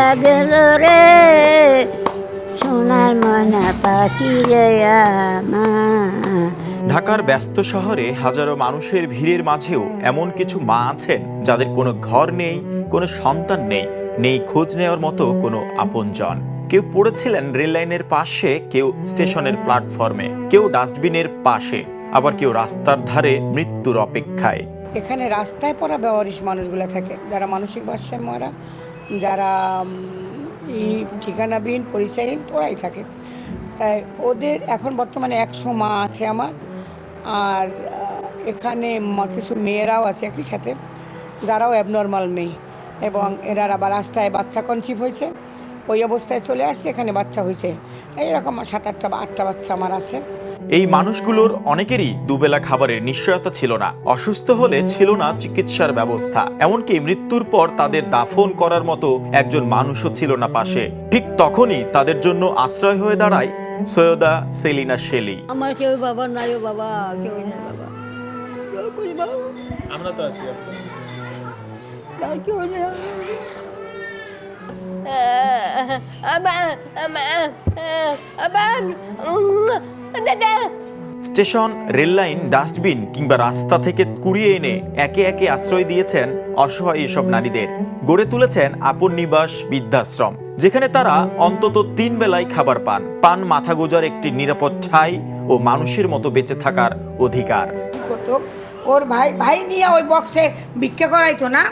উড়িয়া গেল রে সোনার ময়না পাখি রে আমার। ঢাকার ব্যস্ত শহরে হাজারো মানুষের ভিড়ের মাঝেও এমন কিছু মা আছেন যাদের কোনো ঘর নেই, কোনো সন্তান নেই, নেই খোঁজ নেওয়ার মতো কোনো আপনজন। কেউ পড়েছিলেন রেললাইনের পাশে, কেউ স্টেশনের প্ল্যাটফর্মে, কেউ ডাস্টবিনের পাশে, আবার কেউ রাস্তার ধারে মৃত্যুর অপেক্ষায়। এখানে রাস্তায় পড়া বেওয়ারিশ মানুষগুলো থাকে, যারা মানসিক ভারসাম্য হারা, যারা ঠিকানাবিহীন পরিচয়হীন ওরাই থাকে। তাই ওদের এখন বর্তমানে 100 মা আছে আমার, আর এখানে কিছু মেয়েরাও আছে একই সাথে, যারাও অ্যাবনর্মাল মেয়ে, এবং এরা আবার রাস্তায় বাচ্চা কনসিভ হয়েছে, ওই অবস্থায় চলে আসছে, এখানে বাচ্চা হয়েছে, এইরকম 7-8টা বাচ্চা আমার আছে। এই মানুষগুলোর অনেকেরই দুবেলা খাবারের নিশ্চয়তা ছিল না, অসুস্থ হলে ছিল না চিকিৎসার ব্যবস্থা, এমনকি মৃত্যুর পর তাদের দাফন করার মতো একজন মানুষও ছিল না পাশে। ঠিক তখনই তাদের জন্য আশ্রয় হয়ে দাঁড়ায় সৈয়দা সেলিনা শেলি। আমার কেউ বাবা নাই, ও বাবা কেউ নাই, বাবা আমরা তো আছি। কেউ নেই। স্টেশন, রেললাইন, ডাস্টবিন কিংবা রাস্তা থেকে কুড়িয়ে এনে একে একে আশ্রয় দিয়েছেন অসহায় এসব নারীদের। গড়ে তুলেছেন আপন নিবাস বৃদ্ধাশ্রম, যেখানে তারা অন্তত 3 বেলায় খাবার পান মাথা গোজার একটি নিরাপদ ঠাঁই ও মানুষের মতো বেঁচে থাকার অধিকার। কি করতো, ওর ভাই নিয়ে ওই বক্সে ভিক্ষা করাইতো না,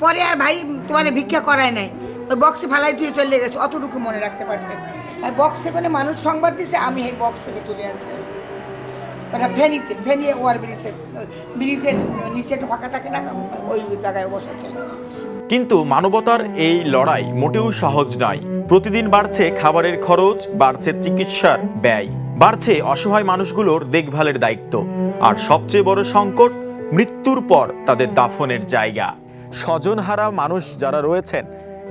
পরে আর ভাই তোমার ভিক্ষা করায় নাই, ওই বক্সে ফালাই দিয়ে চলে গেছে, অতটুকু মনে রাখতে পারছে। আর বক্সে করে মানুষ সংবাদ দিছে, আমি এই বক্স থেকে তুলে আনছি। ওটা ফেনি ওয়ার ব্রিজের নিচে একটু ফাঁকা থাকে না, ওই জায়গায় বসেছিল। কিন্তু মানবতার এই লড়াই মোটেও সহজ নয়। প্রতিদিন বাড়ছে খাবারের খরচ, বাড়ছে চিকিৎসার ব্যয়, বাড়ছে অসহায় মানুষগুলোর দেখভালের দায়িত্ব, আর সবচেয়ে বড় সংকট মৃত্যুর পর তাদের দাফনের জায়গা। স্বজনহারা মানুষ যারা রয়েছেন,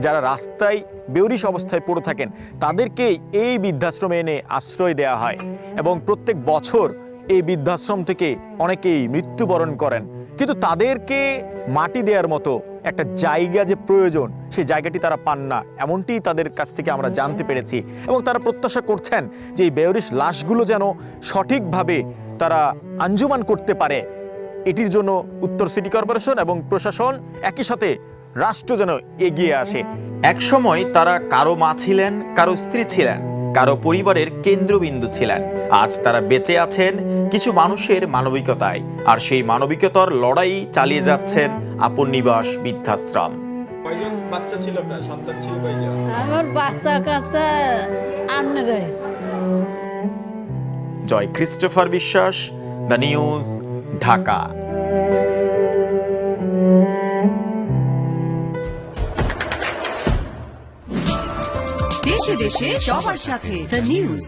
যারা রাস্তায় বেউরিশ অবস্থায় পড়ে থাকেন, তাদেরকেই এই বৃদ্ধাশ্রমে এনে আশ্রয় দেওয়া হয়, এবং প্রত্যেক বছর এই বৃদ্ধাশ্রম থেকে অনেকেই মৃত্যুবরণ করেন। কিন্তু তাদেরকে মাটি দেওয়ার মতো একটা জায়গা যে প্রয়োজন, সেই জায়গাটি তারা পান না, এমনটি তাদের কাছ থেকে আমরা জানতে পেরেছি। এবং তারা প্রত্যাশা করছেন যে এই বেউরিশ লাশগুলো যেন সঠিকভাবে তারা আঞ্জুমান করতে পারে। এটির জন্য উত্তর সিটি কর্পোরেশন এবং প্রশাসন, একই সাথে রাষ্ট্র যেন এগিয়ে আসে। একসময় তারা কারো মা ছিলেন, কারো স্ত্রী ছিলেন, কারো পরিবারের কেন্দ্রবিন্দু ছিলেন। আজ তারা বেঁচে আছেন কিছু মানুষের মানবিকতায়, আর সেই মানবিকতার লড়াই চালিয়ে যাচ্ছেন আপন নিবাস বৃদ্ধাশ্রম। কয়জন বাচ্চা ছিল, আপনার সন্তান ছিল কয়জন? আমার বাচ্চা কাচ্চা আনরে। জয় ক্রিস্টোফার বিশ্বাস, দ্য নিউজ, ঢাকা। দেশে দেশে সবার সাথে দ্য নিউজ।